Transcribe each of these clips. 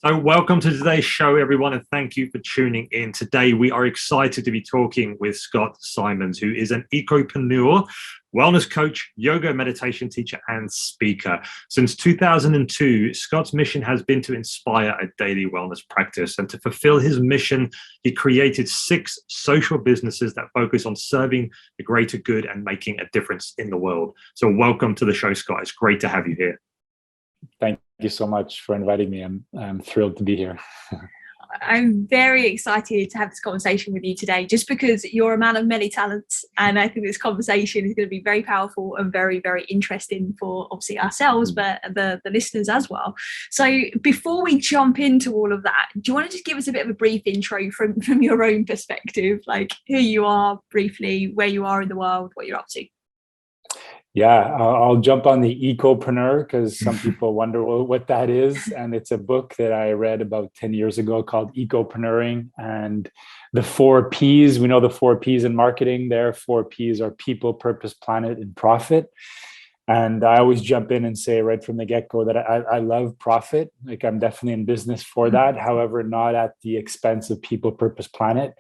So, welcome to today's show, everyone, and thank you for tuning in. Today, we are excited to be talking with Scott Simons, who is an ecopreneur, wellness coach, yoga meditation teacher, and speaker. Since 2002, Scott's mission has been to inspire a daily wellness practice. And to fulfill his mission, he created 6 social businesses that focus on serving the greater good and making a difference in the world. So, welcome to the show, Scott. It's great to have you here. Thank you so much for inviting me. I'm thrilled to be here. I'm very excited to have this conversation with you today, just because you're a man of many talents, and I think this conversation is going to be very powerful and very, very interesting for obviously ourselves, but the listeners as well. So before we jump into all of that, do you want to just give us a bit of a brief intro from your own perspective, like who you are briefly, where you are in the world, what you're up to? Yeah, I'll jump on the ecopreneur because some people wonder what that is. And it's a book that I read about 10 years ago called Ecopreneuring. And the 4 Ps, we know the 4 Ps in marketing there. 4 Ps are people, purpose, planet, and profit. And I always jump in and say right from the get-go that I love profit. Like, I'm definitely in business for that. However, not at the expense of people, purpose, planet.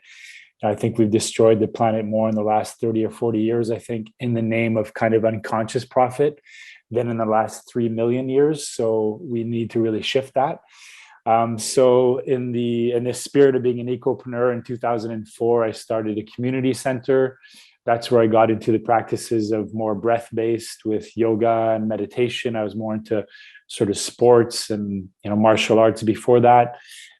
I think we've destroyed the planet more in the last 30 or 40 years, I think, in the name of kind of unconscious profit than in the last 3 million years. So we need to really shift that. So in the spirit of being an ecopreneur, in 2004, I started a community center. That's where I got into the practices of more breath-based with yoga and meditation. I was more into sort of sports and martial arts before that.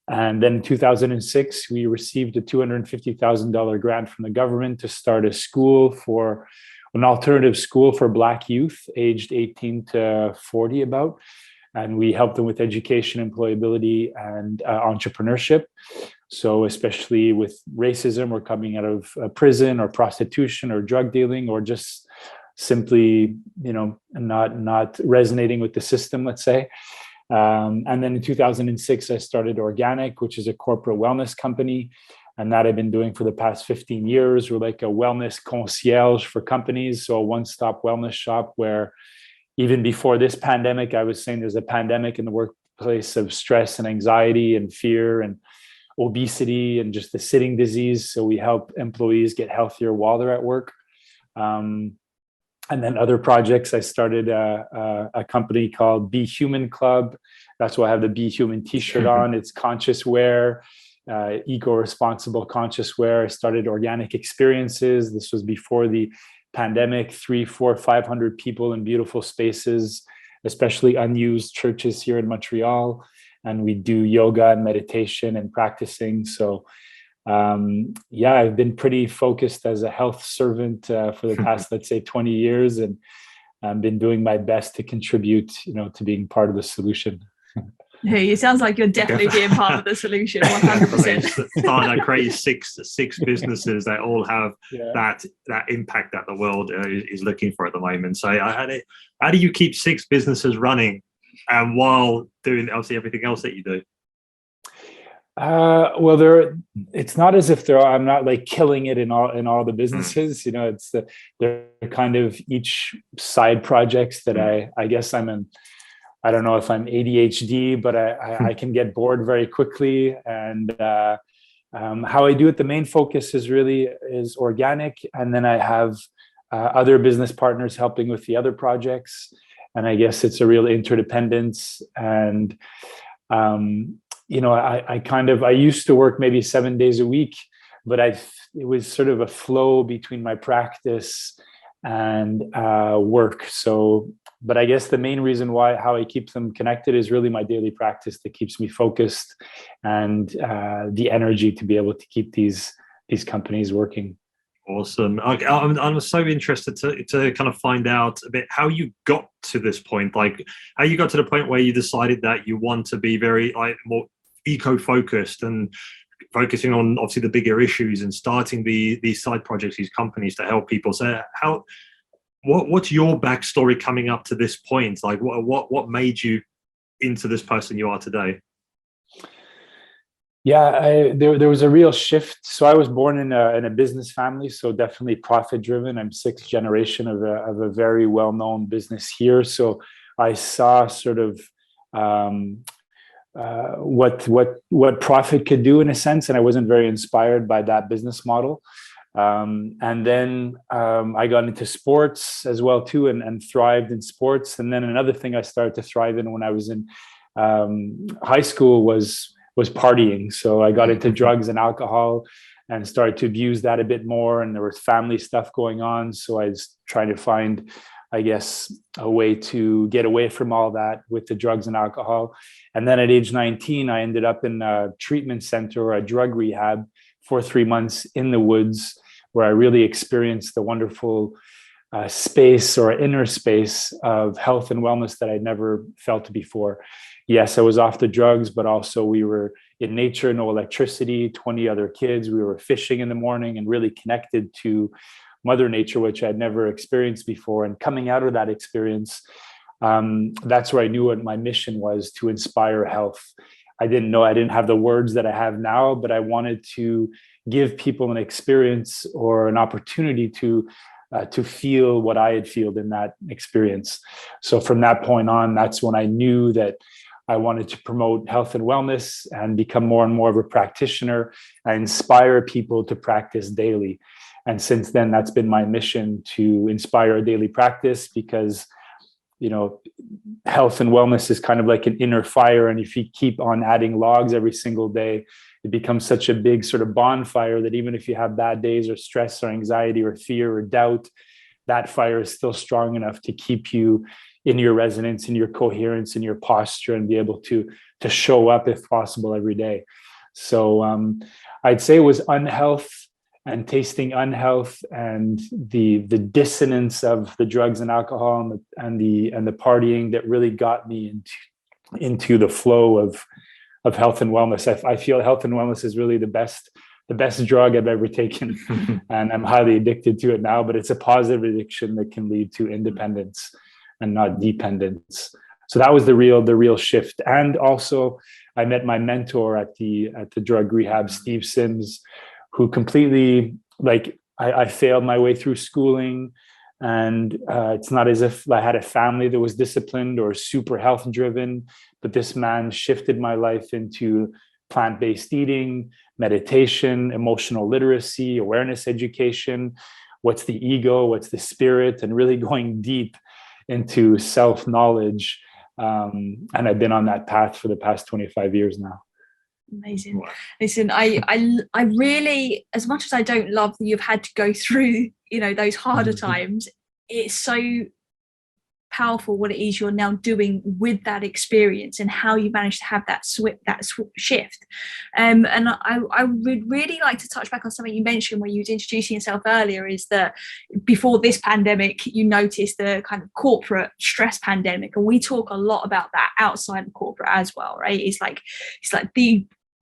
And then in 2006, we received a $250,000 grant from the government to start a school for an alternative school for Black youth aged 18 to 40 about. And we helped them with education, employability, and entrepreneurship. So especially with racism or coming out of prison or prostitution or drug dealing, or just simply, not resonating with the system, let's say. And then in 2006, I started Organic, which is a corporate wellness company. And that I've been doing for the past 15 years. We're like a wellness concierge for companies. So a one-stop wellness shop where even before this pandemic, I was saying there's a pandemic in the workplace of stress and anxiety and fear and obesity and just the sitting disease. So we help employees get healthier while they're at work. And then other projects, I started a company called Be Human Club. That's why I have the Be Human t-shirt on. It's conscious wear, eco-responsible conscious wear. I started Organic Experiences. This was before the pandemic, 300, 400, 500 people in beautiful spaces, especially unused churches here in Montreal. And we do yoga and meditation and practicing. So I've been pretty focused as a health servant for the past, let's say, 20 years, and I've been doing my best to contribute, to being part of the solution. Hey, it sounds like you're definitely being part of the solution, 100%. Starting to create six businesses that all have that impact that the world is looking for at the moment. So how do you keep 6 businesses running while doing obviously everything else that you do? It's not as if I'm not like killing it in all the businesses. They're kind of each side projects that I guess I'm in. I don't know if I'm ADHD, but I can get bored very quickly. And how I do it, the main focus is organic, and then I have other business partners helping with the other projects. And I guess it's a real interdependence. And I used to work maybe 7 days a week, but it was sort of a flow between my practice and work. So, but I guess the main reason how I keep them connected is really my daily practice that keeps me focused and the energy to be able to keep these companies working. Awesome. I'm so interested to kind of find out a bit how you got to this point, like how you got to the point where you decided that you want to be very more eco-focused and focusing on obviously the bigger issues and starting these side projects, these companies to help people. So what's your backstory coming up to this point? Like what made you into this person you are today? Yeah, there was a real shift. So I was born in a business family, so definitely profit driven. I'm 6th generation of a very well-known business here. So I saw sort of what profit could do in a sense, and I wasn't very inspired by that business model. And then I got into sports as well too, and thrived in sports. And then another thing I started to thrive in when I was in high school was partying. So I got into drugs and alcohol and started to abuse that a bit more. And there was family stuff going on. So I was trying to find, I guess, a way to get away from all that with the drugs and alcohol. And then at age 19, I ended up in a treatment center or a drug rehab for 3 months in the woods, where I really experienced the wonderful space or inner space of health and wellness that I'd never felt before. Yes, I was off the drugs, but also we were in nature, no electricity, 20 other kids. We were fishing in the morning and really connected to Mother Nature, which I'd never experienced before. And coming out of that experience, that's where I knew what my mission was, to inspire health. I didn't have the words that I have now, but I wanted to give people an experience or an opportunity to feel what I had felt in that experience. So from that point on, that's when I knew that I wanted to promote health and wellness and become more and more of a practitioner and inspire people to practice daily. And since then, that's been my mission, to inspire a daily practice, because, you know, health and wellness is kind of like an inner fire. And if you keep on adding logs every single day, it becomes such a big sort of bonfire that even if you have bad days or stress or anxiety or fear or doubt, that fire is still strong enough to keep you in your resonance, in your coherence, in your posture, and be able to show up if possible every day. So I'd say it was unhealth and tasting unhealth and the dissonance of the drugs and alcohol and the partying that really got me into the flow of health and wellness. I feel health and wellness is really the best drug I've ever taken, and I'm highly addicted to it now. But it's a positive addiction that can lead to independence and not dependence. So that was the real shift. And also, I met my mentor at the drug rehab, Steve Sims, who completely, like, I failed my way through schooling. And it's not as if I had a family that was disciplined or super health driven, but this man shifted my life into plant-based eating, meditation, emotional literacy, awareness education, what's the ego, what's the spirit, and really going deep into self-knowledge. And I've been on that path for the past 25 years now. Amazing. Listen, I really, as much as I don't love that you've had to go through, you know, those harder times, it's so powerful what it is you're now doing with that experience and how you managed to have that shift. And I would really like to touch back on something you mentioned where you was introducing yourself earlier, is that before this pandemic, you noticed the kind of corporate stress pandemic. And we talk a lot about that outside of corporate as well, right? It's like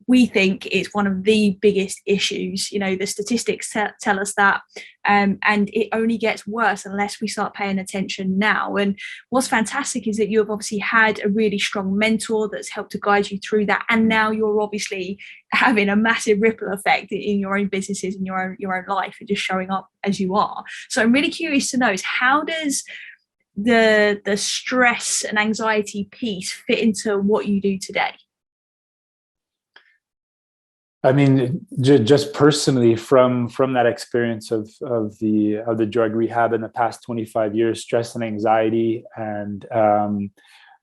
we think it's one of the biggest issues. You know, the statistics tell us that, and it only gets worse unless we start paying attention now. And what's fantastic is that you've obviously had a really strong mentor that's helped to guide you through that, and now you're obviously having a massive ripple effect in your own businesses and your own life, and just showing up as you are. So I'm really curious to know, is how does the stress and anxiety piece fit into what you do today? I mean, just personally, from that experience of the drug rehab in the past 25 years, stress and anxiety and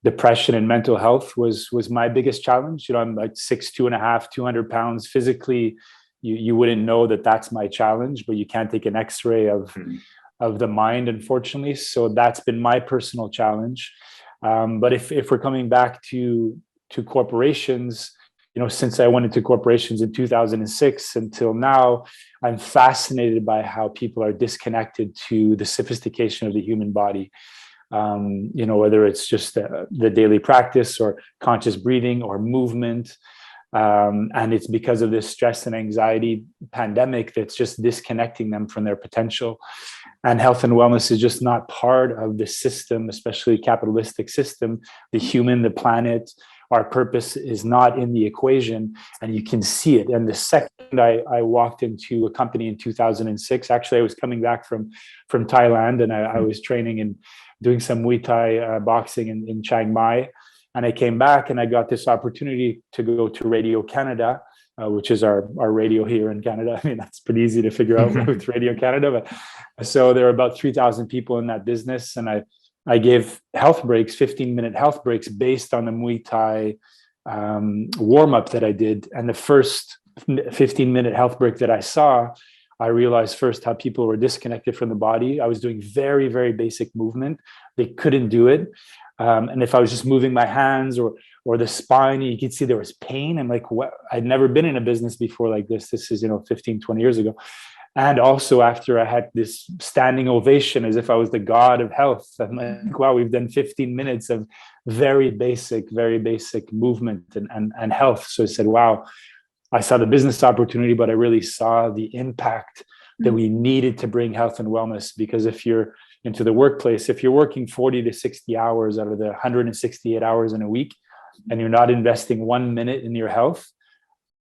depression and mental health was my biggest challenge. You know, I'm like 6'2.5", 200 pounds. Physically, you wouldn't know that that's my challenge, but you can't take an X-ray of the mind, unfortunately. So that's been my personal challenge. But if we're coming back to corporations, you know, since I went into corporations in 2006 until now, I'm fascinated by how people are disconnected to the sophistication of the human body. You know, whether it's just the daily practice or conscious breathing or movement. And it's because of this stress and anxiety pandemic that's just disconnecting them from their potential. And health and wellness is just not part of the system, especially capitalistic system, the human, the planet. Our purpose is not in the equation, and you can see it. And the second I walked into a company in 2006, actually I was coming back from Thailand, and I was training and doing some Muay Thai boxing in Chiang Mai. And I came back and I got this opportunity to go to Radio Canada, which is our radio here in Canada. I mean, that's pretty easy to figure out with Radio Canada. But so there are about 3,000 people in that business. And I gave health breaks, 15-minute health breaks based on the Muay Thai warm-up that I did. And the first 15-minute health break that I saw, I realized first how people were disconnected from the body. I was doing very, very basic movement. They couldn't do it. And if I was just moving my hands or the spine, you could see there was pain. I'm like, what? I'd never been in a business before like this. This is, 15, 20 years ago. And also after I had this standing ovation as if I was the god of health. I'm like, wow, we've done 15 minutes of very basic movement and health. So I said, wow, I saw the business opportunity, but I really saw the impact that we needed to bring health and wellness. Because if you're into the workplace, if you're working 40 to 60 hours out of the 168 hours in a week, and you're not investing 1 minute in your health,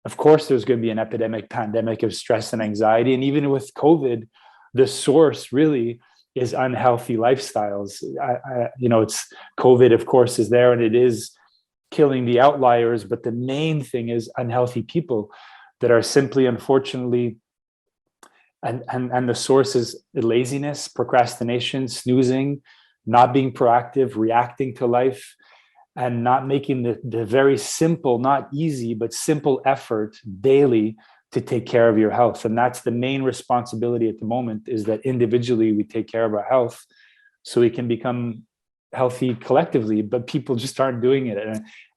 of course, there's going to be an pandemic of stress and anxiety. And even with COVID, the source really is unhealthy lifestyles. It's COVID, of course, is there, and it is killing the outliers. But the main thing is unhealthy people that are simply, unfortunately, and the source is laziness, procrastination, snoozing, not being proactive, reacting to life, and not making the very simple, not easy, but simple effort daily to take care of your health. And that's the main responsibility at the moment, is that individually we take care of our health so we can become healthy collectively, but people just aren't doing it.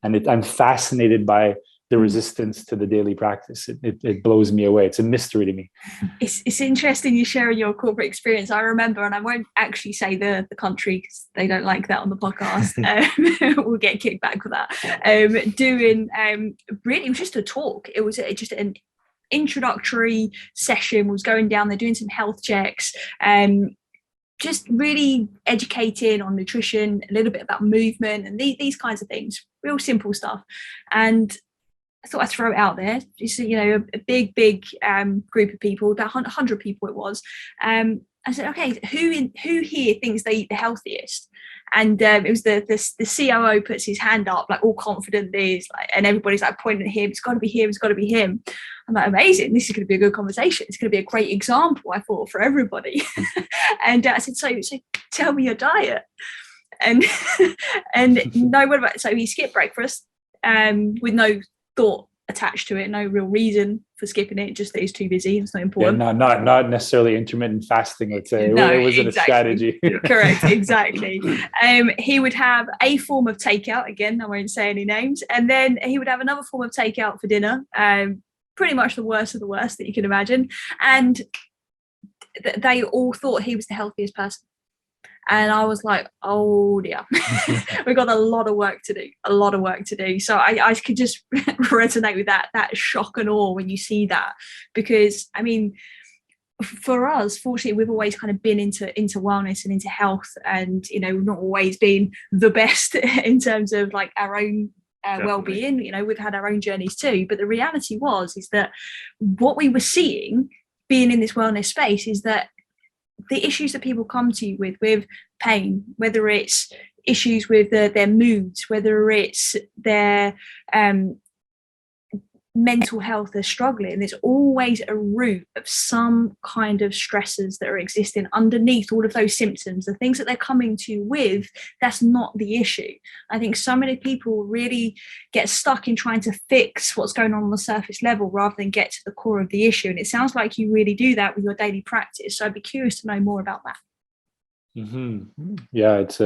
And I'm fascinated by the resistance to the daily practice. It blows me away. It's a mystery to me. It's interesting you sharing your corporate experience. I remember, and I won't actually say the country because they don't like that on the podcast. We'll get kicked back for that. Doing really, it was just a talk. It was just an introductory session. Was going down there doing some health checks. Just really educating on nutrition, a little bit about movement and these kinds of things. Real simple stuff. And I thought I'd throw it out there. Just, a big group of people, about 100 people it was. I said, okay, who here thinks they eat the healthiest? And it was the COO puts his hand up, like all confident, and everybody's like pointing at him. It's got to be him. It's got to be him. I'm like, amazing. This is going to be a good conversation. It's going to be a great example, I thought, for everybody. And I said, so tell me your diet. And no, what about? So he skipped breakfast with no thought attached to it, no real reason for skipping it, just that he's too busy. It's not important. Yeah, not necessarily intermittent fasting, let's say. No, it wasn't exactly. A strategy. Correct, exactly. He would have a form of takeout, again, I won't say any names, and then he would have another form of takeout for dinner, pretty much the worst of the worst that you can imagine. And they all thought he was the healthiest person. And I was like, oh dear, we've got a lot of work to do. So I could just resonate with that shock and awe when you see that, because I mean, for us, fortunately, we've always kind of been into wellness and into health, and we've not always been the best in terms of like our own well-being. We've had our own journeys too, but the reality is that what we were seeing being in this wellness space is that the issues that people come to you with pain, whether it's issues with their moods, whether it's their mental health, they're struggling, there's always a root of some kind of stressors that are existing underneath all of those symptoms, the things that they're coming to you with. That's not the issue. I think so many people really get stuck in trying to fix what's going on the surface level rather than get to the core of the issue. And it sounds like you really do that with your daily practice. So I'd be curious to know more about that. Mm-hmm. Yeah, it's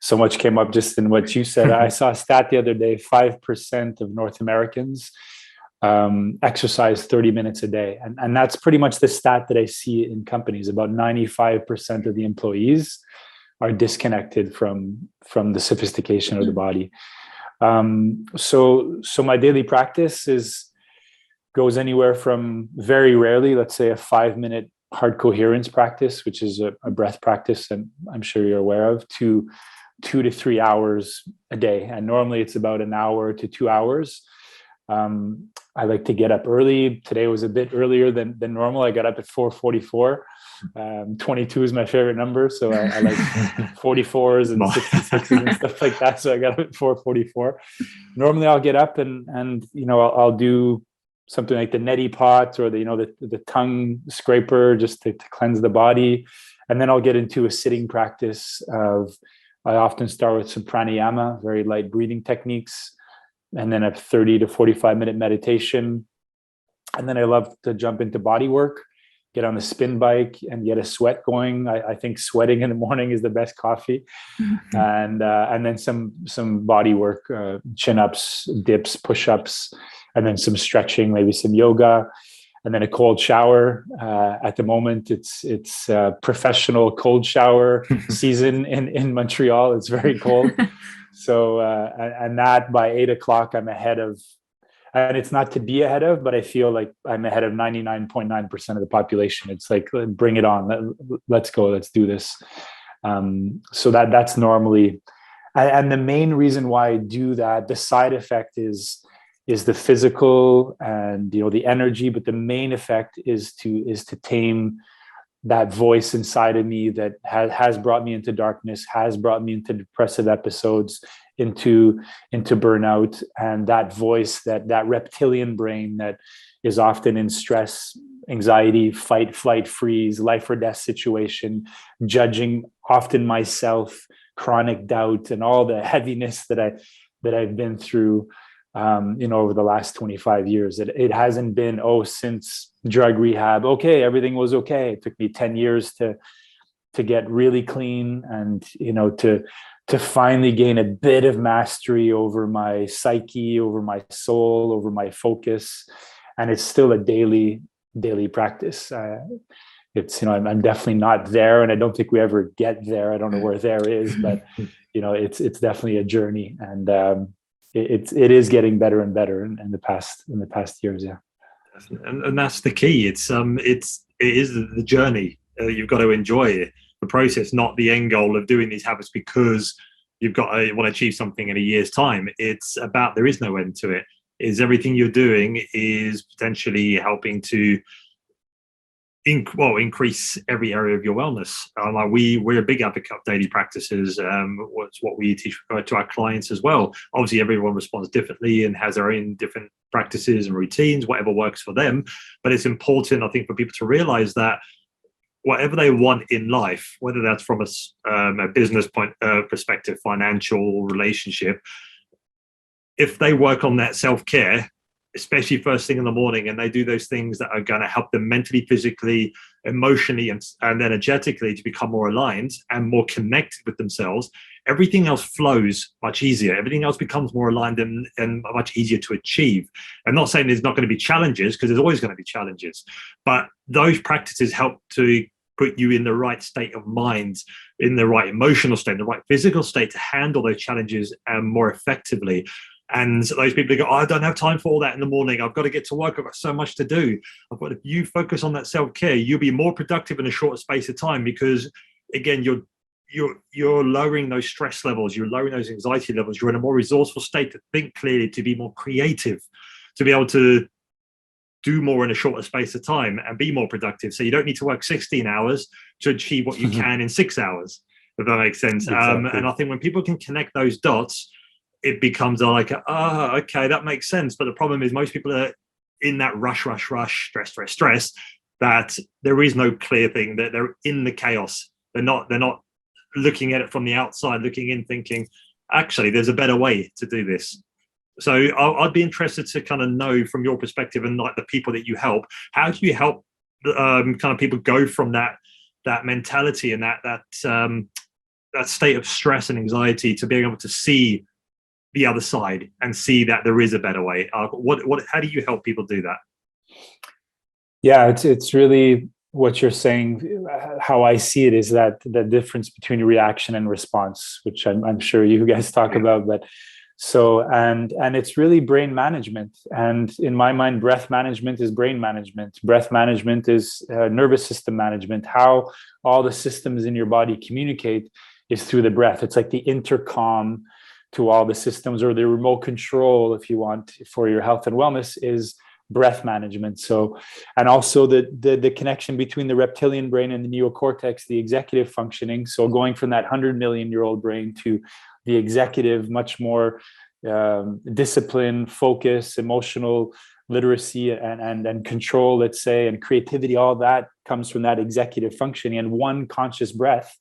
so much came up just in what you said. I saw a stat the other day: 5% of North Americans exercise 30 minutes a day. And that's pretty much the stat that I see in companies. About 95% of the employees are disconnected from the sophistication of the body. So my daily practice goes anywhere from very rarely, let's say a 5-minute hard coherence practice, which is a breath practice, and I'm sure you're aware of, to 2 to 3 hours a day. And normally it's about an hour to 2 hours. I like to get up early. Today was a bit earlier than normal. I got up at 4:44. 22 is my favorite number. So I like 44s and 66s and stuff like that. So I got it 444. Normally I'll get up and I'll do something like the neti pot or the tongue scraper just to cleanse the body. And then I'll get into a sitting practice I often start with some pranayama, very light breathing techniques, and then a 30 to 45 minute meditation. And then I love to jump into body work, get on the spin bike and get a sweat going. I think sweating in the morning is the best coffee. And then some body work, chin-ups, dips, push-ups, and then some stretching, maybe some yoga, and then a cold shower. At the moment, it's professional cold shower season in Montreal. It's very cold. So, and that by 8 o'clock, I'm ahead of, and it's not to be ahead of, but I feel like I'm ahead of 99.9% of the population. It's like, bring it on. Let's go. Let's do this. So that's normally, and the main reason why I do that, the side effect is the physical and the energy, but the main effect is to tame that voice inside of me that has brought me into darkness, has brought me into depressive episodes, into burnout, and that voice, that reptilian brain that is often in stress, anxiety, fight, flight, freeze, life or death situation, judging often myself, chronic doubt, and all the heaviness that I've been through over the last 25 years. It hasn't been, since drug rehab, okay, everything was okay. It took me 10 years to get really clean and, to finally gain a bit of mastery over my psyche, over my soul, over my focus. And it's still a daily practice. It's, I'm definitely not there, and I don't think we ever get there. I don't know where there is, but, it's definitely a journey. And, it is getting better and better in the past years. Yeah. And that's the key. It is the journey. You've got to enjoy the process, not the end goal of doing these habits because you want to achieve something in a year's time. It's about, there is no end to it. Is everything you're doing is potentially helping to increase every area of your wellness. We're a big advocate of daily practices. What's what we teach to our clients as well. Obviously, everyone responds differently and has their own different practices and routines, whatever works for them. But it's important, I think, for people to realize that whatever they want in life, whether that's from a business perspective, financial, relationship, if they work on that self-care, especially first thing in the morning, and they do those things that are going to help them mentally, physically, emotionally, and energetically to become more aligned and more connected with themselves, everything else flows much easier. Everything else becomes more aligned and much easier to achieve. I'm not saying there's not going to be challenges, because there's always going to be challenges, but those practices help to put you in the right state of mind, in the right emotional state, the right physical state to handle those challenges more effectively. And those people who go, I don't have time for all that in the morning. I've got to get to work. I've got so much to do. But if you focus on that self-care, you'll be more productive in a shorter space of time, because again, you're lowering those stress levels. You're lowering those anxiety levels. You're in a more resourceful state to think clearly, to be more creative, to be able to do more in a shorter space of time and be more productive. So you don't need to work 16 hours to achieve what you can in 6 hours, if that makes sense. Exactly. And I think when people can connect those dots, it becomes like, okay, that makes sense. But the problem is most people are in that rush, stress, that there is no clear thing, that they're in the chaos. They're not looking at it from the outside, looking in, thinking, actually, there's a better way to do this. So I'd be interested to kind of know from your perspective and like the people that you help, how do you help kind of people go from that mentality and that state of stress and anxiety to being able to see the other side and see that there is a better way? How do you help people do that? Yeah, it's really what you're saying. How I see it is that the difference between reaction and response, which I'm sure you guys talk about, but so, and it's really brain management. And in my mind, breath management is brain management. Breath management is nervous system management. How all the systems in your body communicate is through the breath. It's like the intercom to all the systems, or the remote control, if you want, for your health and wellness, is breath management. So, and also the connection between the reptilian brain and the neocortex, the executive functioning. So going from that 100 million-year-old brain to the executive, much more discipline, focus, emotional literacy, and control, let's say, and creativity. All that comes from that executive functioning. And one conscious breath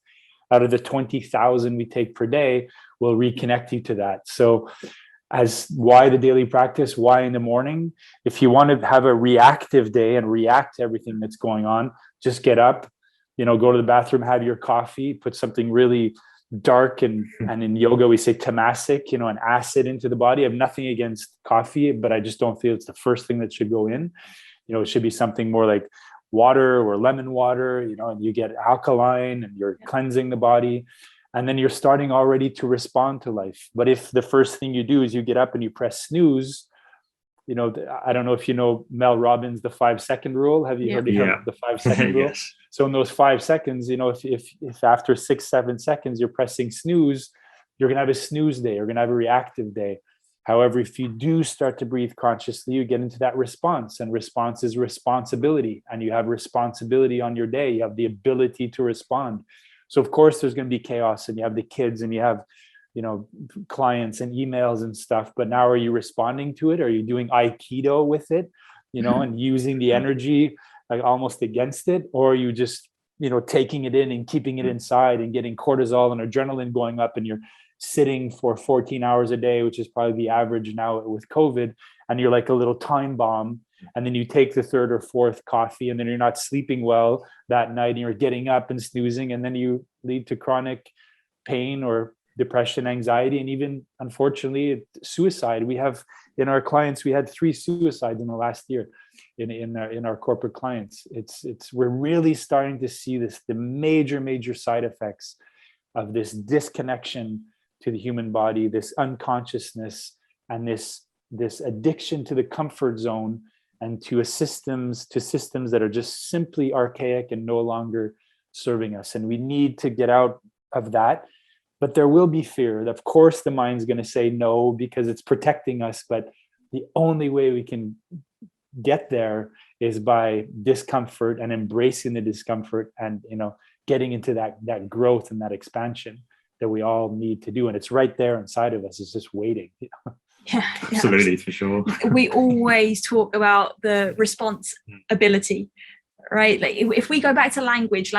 out of the 20,000 we take per day will reconnect you to that. So as why the daily practice, why in the morning? If you want to have a reactive day and react to everything that's going on, just get up, go to the bathroom, have your coffee, put something really dark and in yoga we say tamasic, an acid into the body. I have nothing against coffee, but I just don't feel it's the first thing that should go in. It should be something more like water or lemon water, and you get alkaline and you're cleansing the body. And then you're starting already to respond to life. But if the first thing you do is you get up and you press snooze, I don't know if you know Mel Robbins, the 5-second rule. Have you heard of the 5-second rule? Yes. So in those 5 seconds, if after 6-7 seconds you're pressing snooze, you're going to have a snooze day. You're going to have a reactive day. However, if you do start to breathe consciously, you get into that response, and response is responsibility. And you have responsibility on your day. You have the ability to respond. So of course there's going to be chaos, and you have the kids, and you have, clients and emails and stuff. But now, are you responding to it? Are you doing Aikido with it, and using the energy like almost against it? Or are you just, taking it in and keeping it inside and getting cortisol and adrenaline going up, and you're sitting for 14 hours a day, which is probably the average now with COVID, and you're like a little time bomb. And then you take the third or fourth coffee, and then you're not sleeping well that night, and you're getting up and snoozing, and then you lead to chronic pain or depression, anxiety, and even, unfortunately, suicide. We have in our clients, we had 3 suicides in the last year in our corporate clients. We're really starting to see the major side effects of this disconnection to the human body, this unconsciousness, and this addiction to the comfort zone, and to systems that are just simply archaic and no longer serving us. And we need to get out of that. But there will be fear. Of course, the mind's going to say no because it's protecting us. But the only way we can get there is by discomfort and embracing the discomfort, and getting into that growth and that expansion that we all need to do. And it's right there inside of us. It's just waiting. Yeah, absolutely, for sure. We always talk about the response ability, right? Like if we go back to language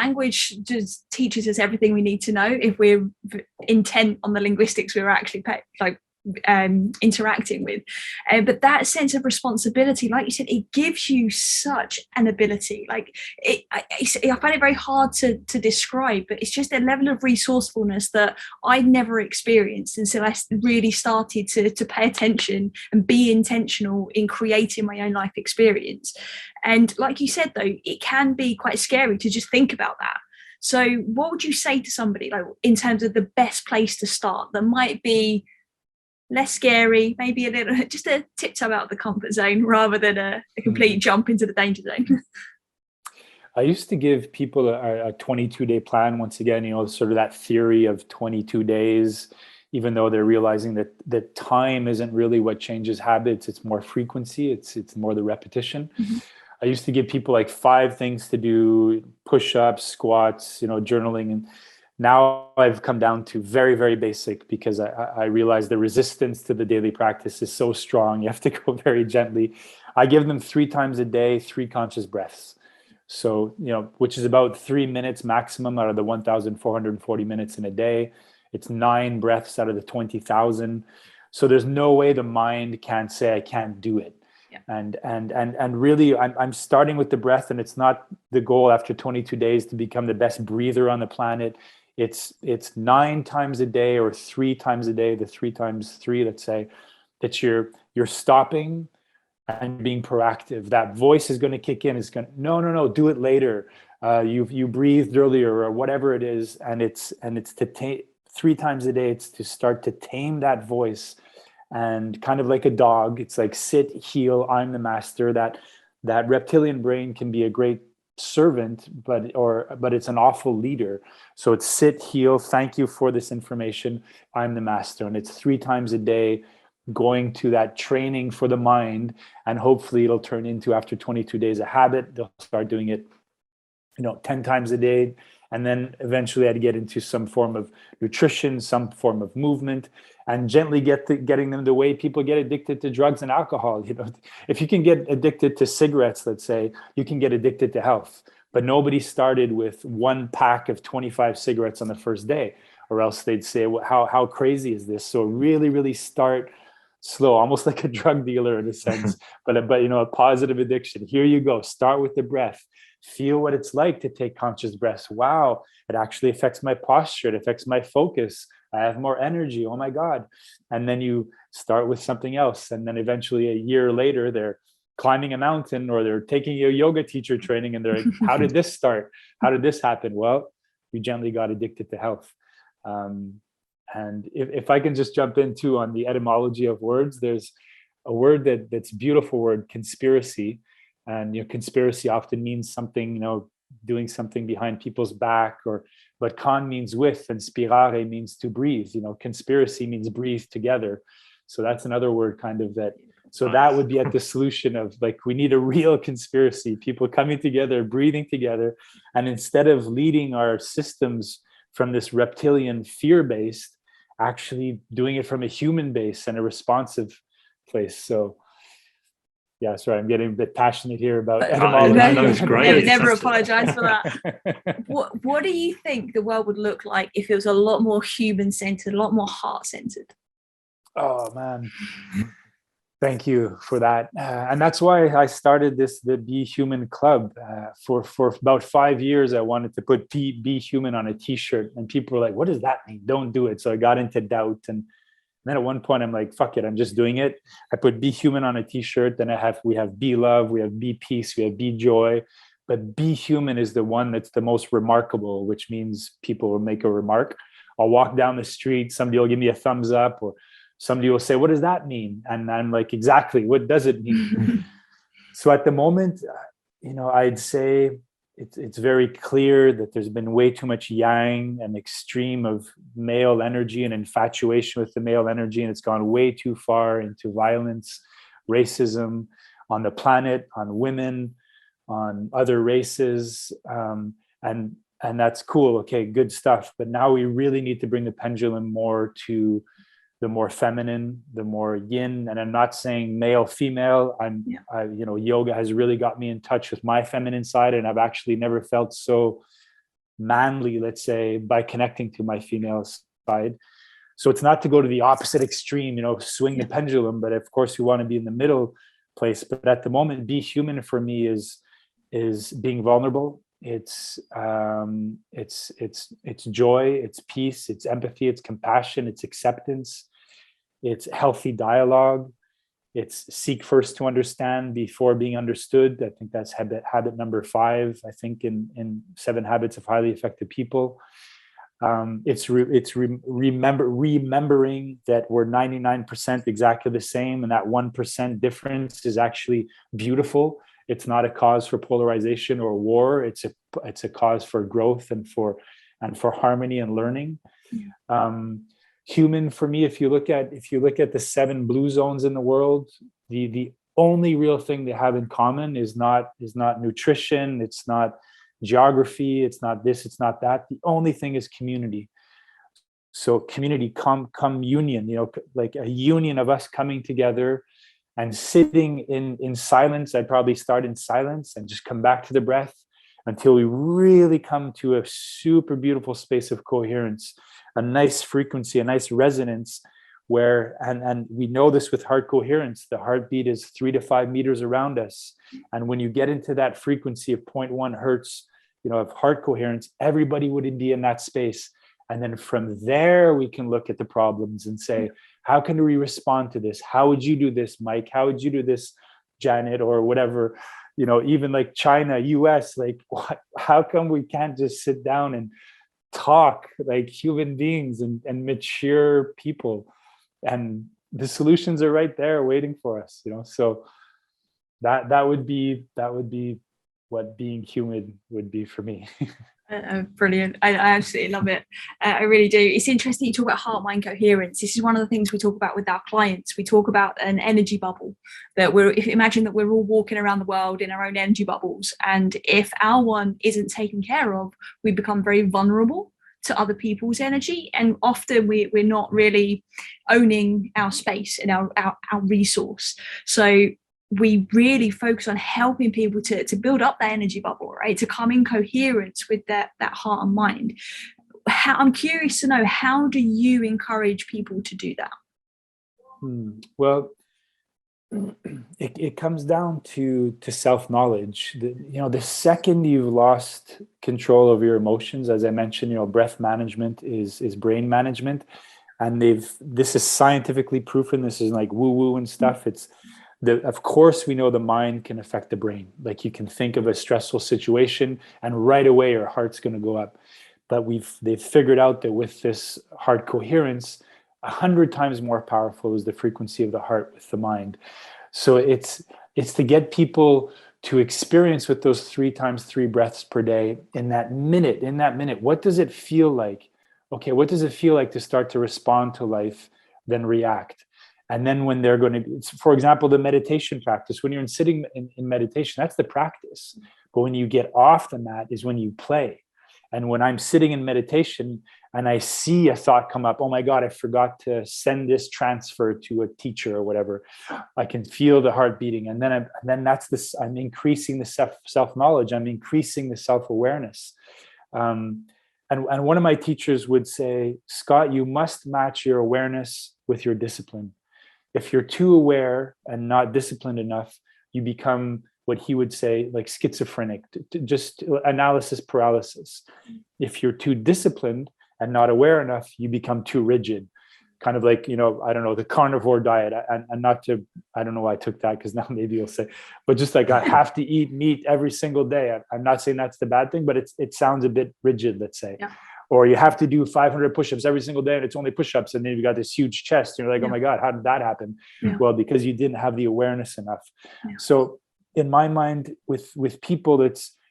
just teaches us everything we need to know. If we're intent on the linguistics we're actually interacting with, but that sense of responsibility, like you said, it gives you such an ability. Like I find it very hard to describe, but it's just a level of resourcefulness that I'd never experienced until I really started to pay attention and be intentional in creating my own life experience. And like you said, though, it can be quite scary to just think about that. So what would you say to somebody, like, in terms of the best place to start that might be less scary, maybe a little, just a tiptoe out of the comfort zone rather than a complete jump into the danger zone? I used to give people a 22-day plan. Once again, sort of that theory of 22 days, even though they're realizing that the time isn't really what changes habits. It's more frequency. It's more the repetition. Mm-hmm. I used to give people like 5 things to do: push-ups, squats, journaling. And now I've come down to very, very basic, because I realize the resistance to the daily practice is so strong. You have to go very gently. I give them 3 times a day, 3 conscious breaths. So, which is about 3 minutes maximum out of the 1,440 minutes in a day. It's 9 breaths out of the 20,000. So there's no way the mind can say, I can't do it. Yeah. And really, I'm starting with the breath, and it's not the goal after 22 days to become the best breather on the planet. It's 9 times a day, or 3 times a day, the 3 times 3, let's say, that you're stopping and being proactive. That voice is going to kick in. It's going, no, do it later. You breathed earlier, or whatever it is. And it's to 3 times a day. It's to start to tame that voice, and kind of like a dog. It's like sit, heel, I'm the master. That reptilian brain can be a great servant, but it's an awful leader. So it's sit, heel, thank you for this information, I'm the master. And it's 3 times a day going to that training for the mind, and hopefully it'll turn into, after 22 days, a habit. They'll start doing it 10 times a day. And then eventually I'd get into some form of nutrition, some form of movement, and gently getting them the way people get addicted to drugs and alcohol. If you can get addicted to cigarettes, let's say, you can get addicted to health. But nobody started with one pack of 25 cigarettes on the first day, or else they'd say, well, how crazy is this? So really, really start slow, almost like a drug dealer in a sense, but a positive addiction. Here you go. Start with the breath. Feel what it's like to take conscious breaths. Wow, it actually affects my posture. It affects my focus. I have more energy. Oh my God. And then you start with something else. And then eventually a year later, they're climbing a mountain, or they're taking a yoga teacher training, and they're like, how did this start? How did this happen? Well, you gently got addicted to health. And if I can just jump in too on the etymology of words, there's a word that's a beautiful word, conspiracy. And conspiracy often means something, doing something behind people's back, but con means with, and spirare means to breathe. Conspiracy means breathe together. So that's another word kind of that. So that would be at the solution of, like, we need a real conspiracy, people coming together, breathing together. And instead of leading our systems from this reptilian fear-based, actually doing it from a human base and a responsive place. So yeah, sorry, I'm getting a bit passionate here about etymology. That was great. Never apologize for that. What do you think the world would look like if it was a lot more human-centered, a lot more heart-centered? Oh man, thank you for that. And that's why I started the Be Human Club. For about 5 years, I wanted to put Be Human on a T-shirt, and people were like, "What does that mean? Don't do it." So I got into doubt, and then at one point I'm like, fuck it, I'm just doing it. I put Be Human on a T-shirt. Then we have Be Love, we have Be Peace, we have Be Joy. But Be Human is the one that's the most remarkable, which means people will make a remark. I'll walk down the street, somebody will give me a thumbs up, or somebody will say, "What does that mean?" And I'm like, exactly, what does it mean? So at the moment, I'd say it's very clear that there's been way too much yang and extreme of male energy and infatuation with the male energy, and it's gone way too far into violence, racism on the planet, on women, on other races, and that's cool. Okay, good stuff. But now we really need to bring the pendulum more to the more feminine, the more yin. And I'm not saying male, female. Yoga has really got me in touch with my feminine side, and I've actually never felt so manly, let's say, by connecting to my female side. So it's not to go to the opposite extreme, swing the pendulum, but of course we want to be in the middle place. But at the moment, Be Human for me is being vulnerable. It's joy, it's peace, it's empathy, it's compassion, it's acceptance. It's healthy dialogue. It's seek first to understand before being understood. I think that's habit number 5, I think, in 7 Habits of Highly Effective People. It's remembering that we're 99% exactly the same, and that 1% difference is actually beautiful. It's not a cause for polarization or war. It's a cause for growth and for harmony and learning. Human for me, if you look at the 7 blue zones in the world, the only real thing they have in common is not nutrition, it's not geography, it's not this, it's not that. The only thing is community. So community, come union, like a union of us coming together and sitting in silence. I'd probably start in silence and just come back to the breath until we really come to a super beautiful space of coherence, a nice frequency, a nice resonance where, and we know this with heart coherence, the heartbeat is 3 to 5 meters around us. And when you get into that frequency of 0.1 hertz, of heart coherence, everybody would be in that space. And then from there, we can look at the problems and say, how can we respond to this? How would you do this, Mike? How would you do this, Janet, or whatever? Even like China, US, like, how come we can't just sit down and talk like human beings and mature people? And the solutions are right there waiting for us, So that would be what being human would be for me. Brilliant. I absolutely love it. I really do. It's interesting you talk about heart-mind coherence. This is one of the things we talk about with our clients. We talk about an energy bubble, that imagine that we're all walking around the world in our own energy bubbles. And if our one isn't taken care of, we become very vulnerable to other people's energy. And often we're not really owning our space and our resource. So we really focus on helping people to build up that energy bubble, right? To come in coherence with that heart and mind. I'm curious to know, how do you encourage people to do that? Well, it comes down to self-knowledge. The second you've lost control over your emotions, as I mentioned, breath management is brain management. And this is scientifically proven. This is like woo-woo and stuff. Of course, we know the mind can affect the brain. Like, you can think of a stressful situation and right away your heart's going to go up. But they've figured out that with this heart coherence, 100 times more powerful is the frequency of the heart with the mind. So it's to get people to experience with those 3 times 3 breaths per day in that minute. What does it feel like? Okay, what does it feel like to start to respond to life, then react? And then when they're going to, for example, the meditation practice, when you're sitting in meditation, that's the practice. But when you get off the mat is when you play. And when I'm sitting in meditation and I see a thought come up, oh my God, I forgot to send this transfer to a teacher or whatever, I can feel the heart beating. And then that's this, I'm increasing the self-knowledge, I'm increasing the self-awareness. And one of my teachers would say, Scott, you must match your awareness with your discipline. If you're too aware and not disciplined enough, you become what he would say, like schizophrenic, just analysis paralysis. If you're too disciplined and not aware enough, you become too rigid, kind of like, I don't know, the carnivore diet. And not to, I don't know why I took that, because now maybe you'll say, but just like, I have to eat meat every single day. I'm not saying that's the bad thing, but it sounds a bit rigid, let's say. Yeah. Or you have to do 500 push-ups every single day and it's only push-ups. And then you got this huge chest. And you're like, oh my God, how did that happen? Yeah. Well, because you didn't have the awareness enough. Yeah. So in my mind, with people,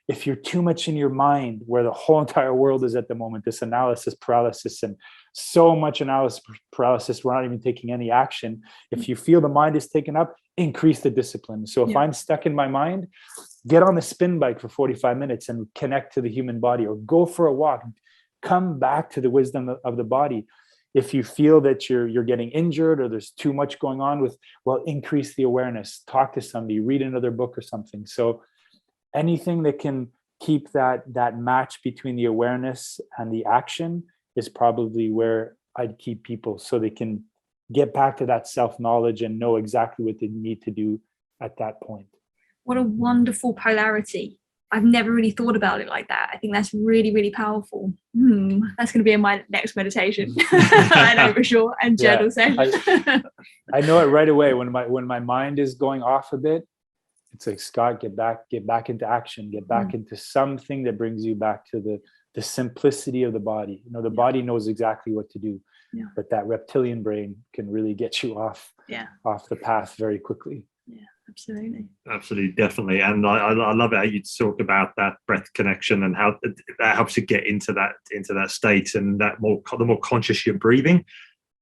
if you're too much in your mind, where the whole entire world is at the moment, this analysis paralysis, and so much analysis paralysis, we're not even taking any action. If you feel the mind is taken up, increase the discipline. So if I'm stuck in my mind, get on the spin bike for 45 minutes and connect to the human body, or go for a walk. Come back to the wisdom of the body. If you feel that you're getting injured or there's too much going on increase the awareness, talk to somebody, read another book or something. So anything that can keep that match between the awareness and the action is probably where I'd keep people, so they can get back to that self-knowledge and know exactly what they need to do at that point. What a wonderful polarity. I've never really thought about it like that. I think that's really, really powerful. That's going to be in my next meditation. I know for sure. And journal session. I know it right away. When my mind is going off a bit, it's like, Scott, get back into action, get back into something that brings you back to the simplicity of the body. The body knows exactly what to do, but that reptilian brain can really get you off the path very quickly. Yeah. Absolutely, definitely. And I love it how you talk about that breath connection and how that helps you get into that state, and the more conscious you're breathing,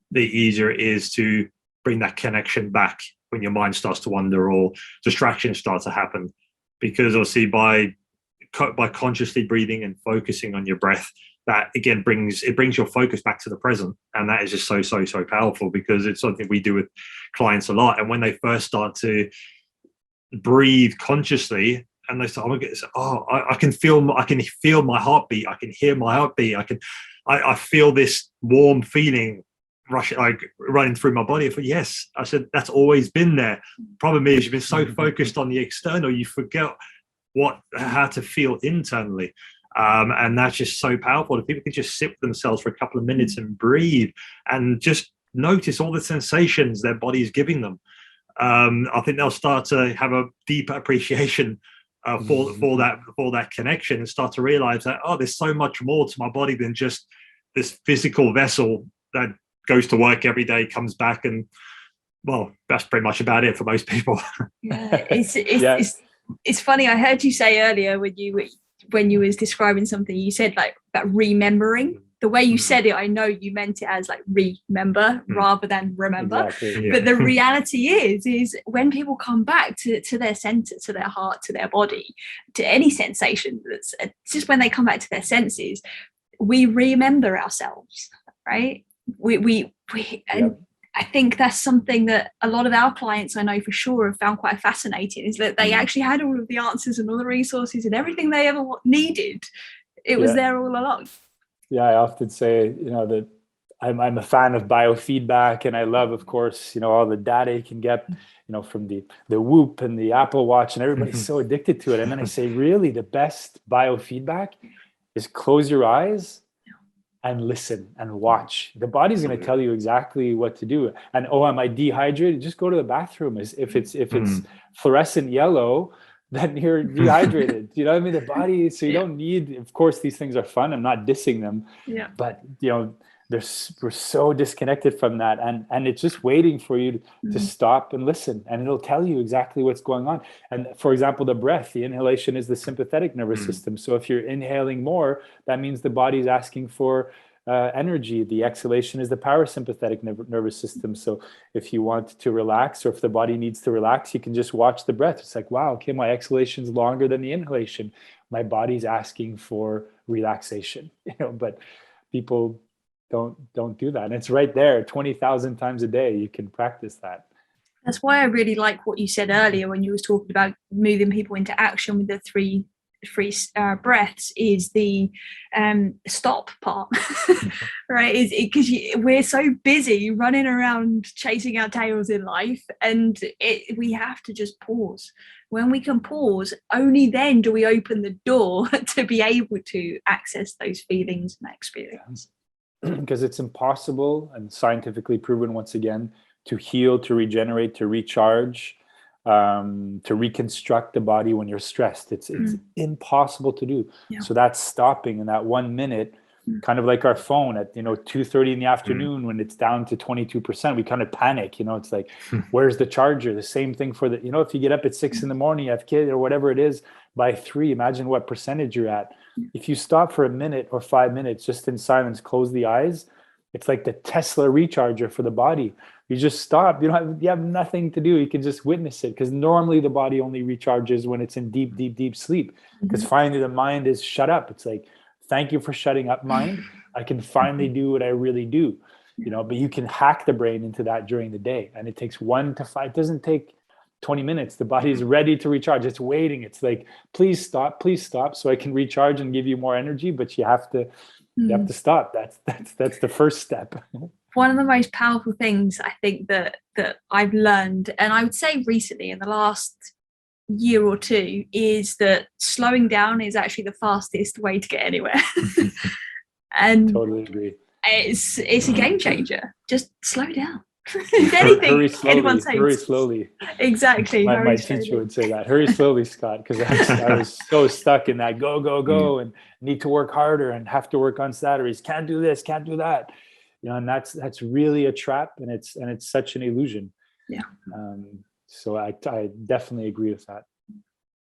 the easier it is to bring that connection back when your mind starts to wander or distractions start to happen. Because obviously by consciously breathing and focusing on your breath, that again brings your focus back to the present. And that is just so powerful, because it's something we do with clients a lot. And when they first start to breathe consciously and they start, I can feel my heartbeat, I can hear my heartbeat, I feel this warm feeling running through my body. I thought, yes, I said, that's always been there. Problem is, you've been so focused on the external, you forget how to feel internally. And that's just so powerful. If people can just sit with themselves for a couple of minutes and breathe and just notice all the sensations their body is giving them, I think they'll start to have a deeper appreciation for that connection, and start to realize that, there's so much more to my body than just this physical vessel that goes to work every day, comes back, and that's pretty much about it for most people. It's it's funny, I heard you say earlier when you was describing something, you said like about remembering. The way you said it, I know you meant it as like remember rather than remember. Exactly. Yeah. But the reality is when people come back to their center, to their heart, to their body, to any sensation, that's just when they come back to their senses, we remember ourselves, right? We and I think that's something that a lot of our clients, I know for sure, have found quite fascinating, is that they actually had all of the answers and all the resources and everything they ever needed. It was there all along. Yeah, I often say, that I'm a fan of biofeedback, and I love, of course, all the data you can get, from the Whoop and the Apple Watch, and everybody's so addicted to it. And then I say, really, the best biofeedback is close your eyes and listen and watch. The body's going to tell you exactly what to do. And am I dehydrated? Just go to the bathroom. If it's fluorescent yellow, then you're dehydrated. You know what I mean? The body, so you don't need, of course, these things are fun. I'm not dissing them. Yeah. But we're so disconnected from that. And it's just waiting for you to stop and listen. And it'll tell you exactly what's going on. And for example, the breath, the inhalation is the sympathetic nervous system. So if you're inhaling more, that means the body's asking for energy. The exhalation is the parasympathetic nervous system. So if you want to relax, or if the body needs to relax, you can just watch the breath. It's like, wow, okay, my exhalation is longer than the inhalation. My body's asking for relaxation. But people don't do that. And it's right there, 20,000 times a day. You can practice that. That's why I really like what you said earlier when you was talking about moving people into action with the three breaths, is the stop part. Right? Is because we're so busy running around chasing our tails in life, and we have to just pause. When we can pause, only then do we open the door to be able to access those feelings and that experience. Because it's impossible, and scientifically proven once again, to heal, to regenerate, to recharge, to reconstruct the body when you're stressed. It's impossible to do. Yeah. So that's stopping in that 1 minute, kind of like our phone at 2:30 in the afternoon when it's down to 22%, we kind of panic. It's like, where's the charger? The same thing for the if you get up at 6 in the morning, you have kids or whatever it is, by 3, imagine what percentage you're at. If you stop for a minute or 5 minutes, just in silence, close the eyes, it's like the Tesla recharger for the body. You just stop. You have nothing to do. You can just witness it, because normally the body only recharges when it's in deep, deep, deep sleep, because finally the mind is shut up. It's like, thank you for shutting up, mind. I can finally do what I really do. But you can hack the brain into that during the day, and it takes 1 to 5. It doesn't take 20 minutes. The body is ready to recharge. It's waiting. It's like, please stop, so I can recharge and give you more energy. But you have to stop. That's the first step. One of the most powerful things I think that I've learned, and I would say recently in the last year or two, is that slowing down is actually the fastest way to get anywhere. And totally agree. It's a game changer. Just slow down. If anything, hurry slowly. Exactly. My teacher would say that. Hurry slowly, Scott, because I was so stuck in that go, and need to work harder and have to work on Saturdays. Can't do this, can't do that. And that's really a trap, and it's such an illusion. Yeah. So I definitely agree with that.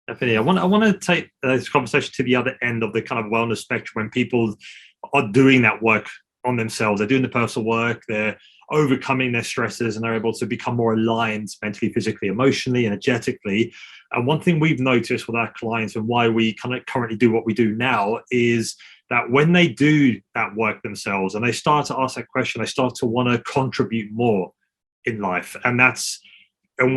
Definitely. I want to take this conversation to the other end of the kind of wellness spectrum, when people are doing that work on themselves. They're doing the personal work. They're overcoming their stresses, and they're able to become more aligned mentally, physically, emotionally, energetically. And one thing we've noticed with our clients, and why we kind of currently do what we do now, is that when they do that work themselves and they start to ask that question, they start to want to contribute more in life. And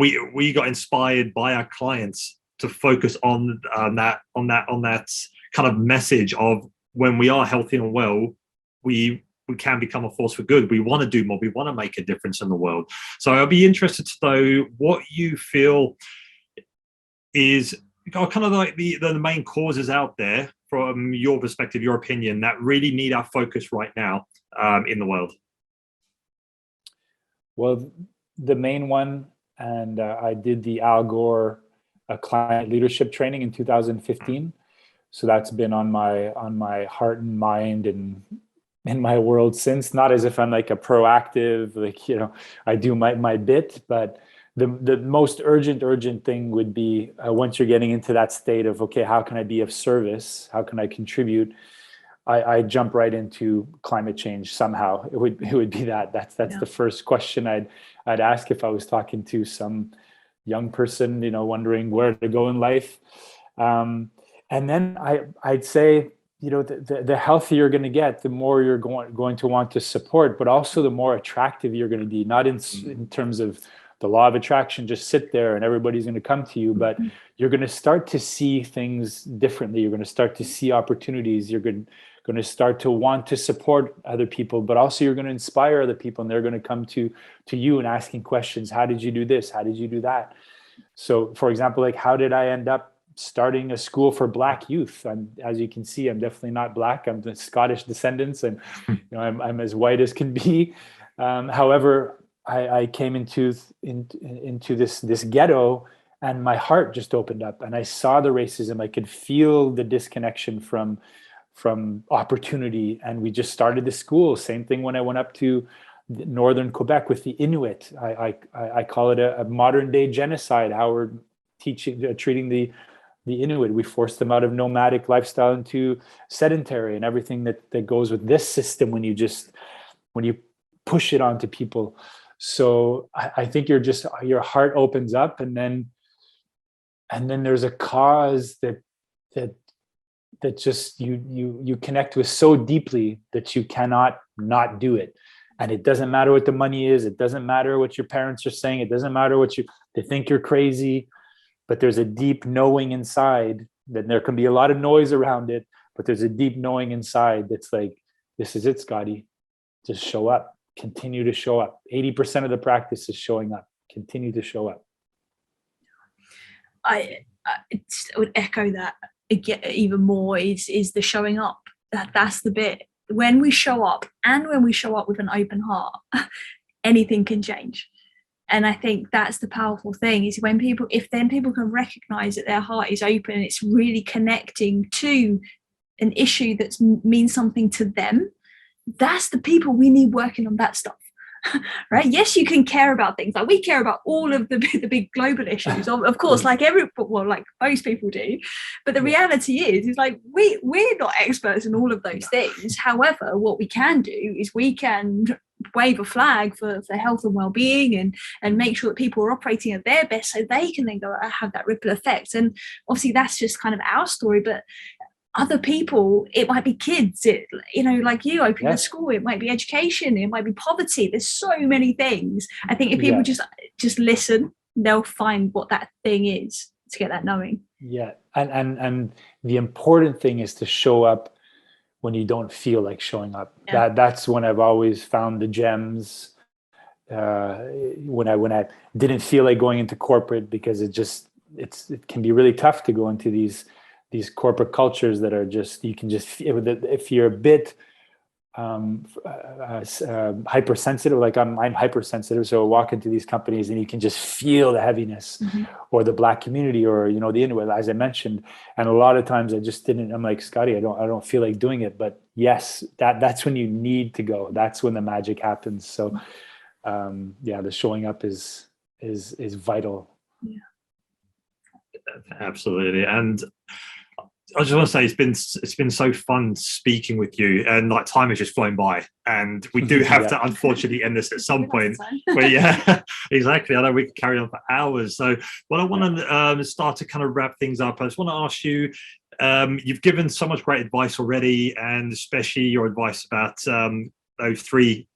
we got inspired by our clients to focus on that kind of message of, when we are healthy and well, we can become a force for good. We want to do more. We want to make a difference in the world. So I'll be interested to know what you feel is kind of like the main causes out there, from your perspective, your opinion, that really need our focus right now in the world. Well, the main one, and I did the Al Gore client leadership training in 2015. So that's been on my heart and mind and in my world since. Not as if I'm like a proactive, I do my bit, but the most urgent thing would be once you're getting into that state of, okay, how can I be of service? How can I contribute? I jump right into climate change somehow. It would be that's the first question I'd ask if I was talking to some young person, wondering where to go in life. And then I'd say, the healthier you're going to get, the more you're going to want to support, but also the more attractive you're going to be, not in terms of the law of attraction, just sit there and everybody's going to come to you, but you're going to start to see things differently. You're going to start to see opportunities. You're going to start to want to support other people, but also you're going to inspire other people, and they're going to come to you and asking questions. How did you do this? How did you do that? So, for example, like, how did I end up starting a school for Black youth? As you can see, I'm definitely not Black. I'm the Scottish descendants, and I'm as white as can be. However, I came into this ghetto, and my heart just opened up, and I saw the racism. I could feel the disconnection from opportunity, and we just started the school. Same thing when I went up to northern Quebec with the Inuit. I call it a modern day genocide. How we're treating the Inuit. We forced them out of nomadic lifestyle into sedentary, and everything that goes with this system when you push it onto people. So I think your heart opens up, and then there's a cause that just you connect with so deeply that you cannot not do it. And it doesn't matter what the money is. It doesn't matter what your parents are saying. It doesn't matter they think you're crazy, but there's a deep knowing inside. That there can be a lot of noise around it, but there's a deep knowing inside that's like, this is it, Scotty. Just show up. Continue to show up. 80% of the practice is showing up. Continue to show up. I would echo that even more. Is the showing up. That's the bit. When we show up, and when we show up with an open heart, anything can change. And I think that's the powerful thing, is when people can recognize that their heart is open and it's really connecting to an issue that means something to them. That's the people we need working on that stuff. Right? Yes, you can care about things. Like, we care about all of the big global issues, of course, like like most people do. But the reality is like we're not experts in all of those things. However, what we can do is we can wave a flag for health and well-being, and make sure that people are operating at their best, so they can then go have that ripple effect. And obviously that's just kind of our story, but other people, it might be kids, like you opening a school, it might be education, it might be poverty. There's so many things. I think if people just listen, they'll find what that thing is to get that knowing. Yeah. And the important thing is to show up when you don't feel like showing up. That's when I've always found the gems. When I didn't feel like going into corporate, because it can be really tough to go into these corporate cultures that are just, you can just feel that if you're a bit hypersensitive, like I'm hypersensitive, so I walk into these companies and you can just feel the heaviness, or the Black community, or the Inuit, as I mentioned. And a lot of times I'm like, Scotty, I don't feel like doing it. But yes, that's when you need to go. That's when the magic happens. So the showing up is vital. Yeah. Absolutely. And I just want to say it's been so fun speaking with you, and like time has just flown by, and we do have to unfortunately end this at some point. But exactly. I know we could carry on for hours. So what I want to start to kind of wrap things up, I just want to ask you, you've given so much great advice already, and especially your advice about those 3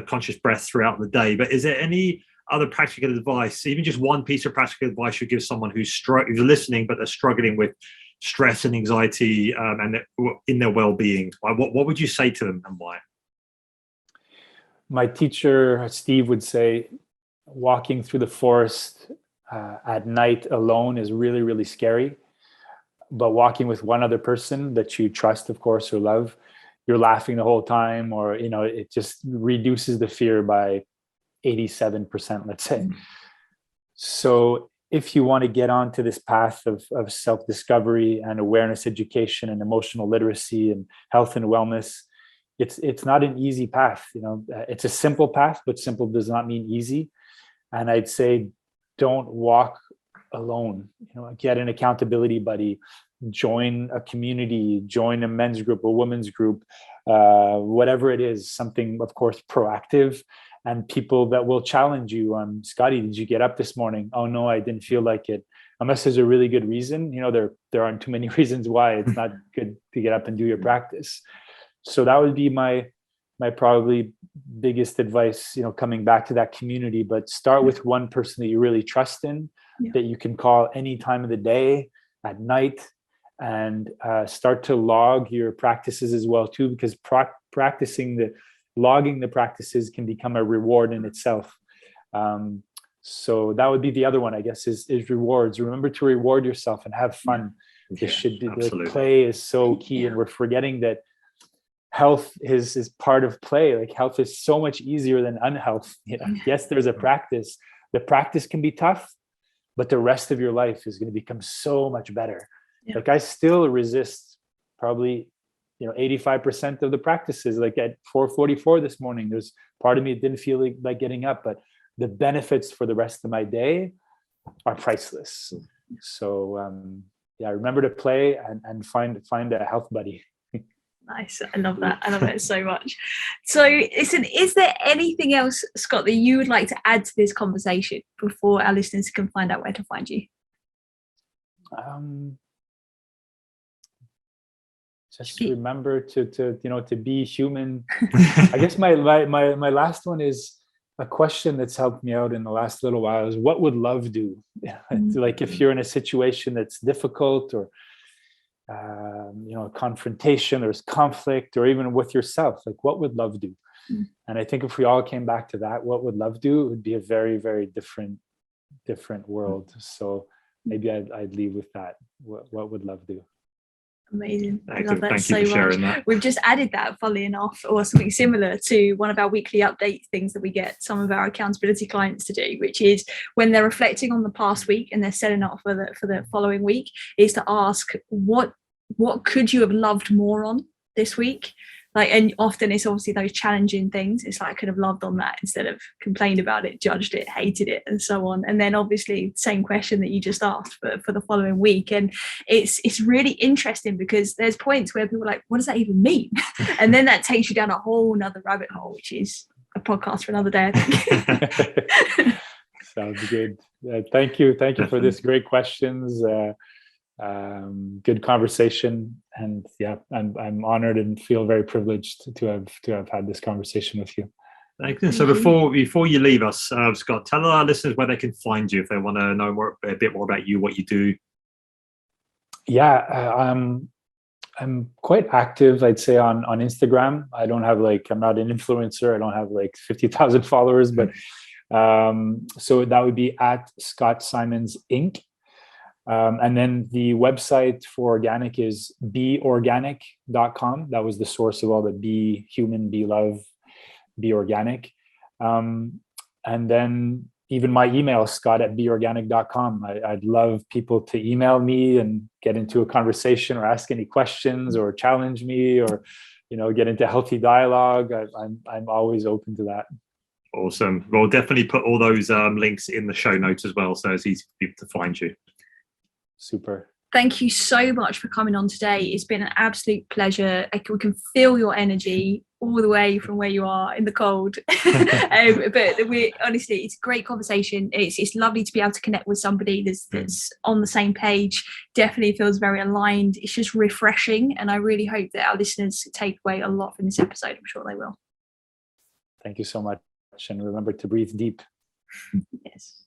conscious breaths throughout the day. But is there any other practical advice, even just one piece of practical advice you give someone who's listening, but they're struggling with stress and anxiety and in their well-being? What would you say to them, and why? My teacher, Steve, would say walking through the forest at night alone is really, really scary. But walking with one other person that you trust, of course, or love, you're laughing the whole time, or, it just reduces the fear by 87%, let's say. So if you want to get onto this path of self-discovery and awareness education and emotional literacy and health and wellness, it's not an easy path. It's a simple path, but simple does not mean easy. And I'd say, don't walk alone. Get an accountability buddy, join a community, join a men's group, a women's group, whatever it is, something, of course, proactive, and people that will challenge you on, Scotty, did you get up this morning? Oh no, I didn't feel like it. Unless there's a really good reason, there aren't too many reasons why it's not good to get up and do your practice. So that would be my probably biggest advice, coming back to that community. But start with one person that you really trust in, that you can call any time of the day, at night, and start to log your practices as well too, because logging the practices can become a reward in itself. So that would be the other one, I guess, is rewards. Remember to reward yourself and have fun. Play is so key, and we're forgetting that health is part of play. Like, health is so much easier than unhealth. Yes, there's a practice. The practice can be tough, but the rest of your life is going to become so much better. Like, I still resist probably 85% of the practices. Like at 4:44 this morning, there's part of me that didn't feel like getting up, but the benefits for the rest of my day are priceless. So remember to play and find a health buddy. Nice. I love that. I love it so much. So listen, is there anything else, Scott, that you would like to add to this conversation before our listeners can find out where to find you? Just remember to be human. I guess my last one is a question that's helped me out in the last little while is, what would love do? Like, if you're in a situation that's difficult, or confrontation, there's conflict, or even with yourself, like, what would love do? And I think if we all came back to that, what would love do, it would be a very, very different world. So maybe I'd leave with that. What would love do? Amazing. I Excellent. love that Thank so you for sharing much. that. We've just added that, funnily enough, or something similar to one of our weekly update things that we get some of our accountability clients to do, which is when they're reflecting on the past week and they're setting up for the following week, is to ask, what could you have loved more on this week? Like, and often it's obviously those challenging things. It's like, I could have loved on that instead of complained about it, judged it, hated it, and so on. And then obviously same question that you just asked for the following week. And it's really interesting, because there's points where people are like, what does that even mean? And then that takes you down a whole nother rabbit hole, which is a podcast for another day, I think. Sounds good. Thank you for this great questions. Good conversation, and I'm honored and feel very privileged to have had this conversation with you. Thank you. So before you leave us, Scott, tell our listeners where they can find you if they want to know a bit more about you, what you do. I'm quite active, I'd say, on Instagram. I don't have I'm not an influencer. I don't have 50,000 followers, but so that would be at Scott Simons Inc. And then the website for organic is beorganic.com. That was the source of all the be human, be love, be organic. And then even my email, scott@beorganic.com. I'd love people to email me and get into a conversation, or ask any questions, or challenge me, or get into healthy dialogue. I'm always open to that. Awesome. We'll definitely put all those links in the show notes as well, so it's easy for people to find you. Super. Thank you so much for coming on today. It's been an absolute pleasure. We can feel your energy all the way from where you are in the cold. But we honestly, it's a great conversation. It's lovely to be able to connect with somebody that's on the same page. Definitely feels very aligned. It's just refreshing. And I really hope that our listeners take away a lot from this episode. I'm sure they will. Thank you so much. And remember to breathe deep. Yes.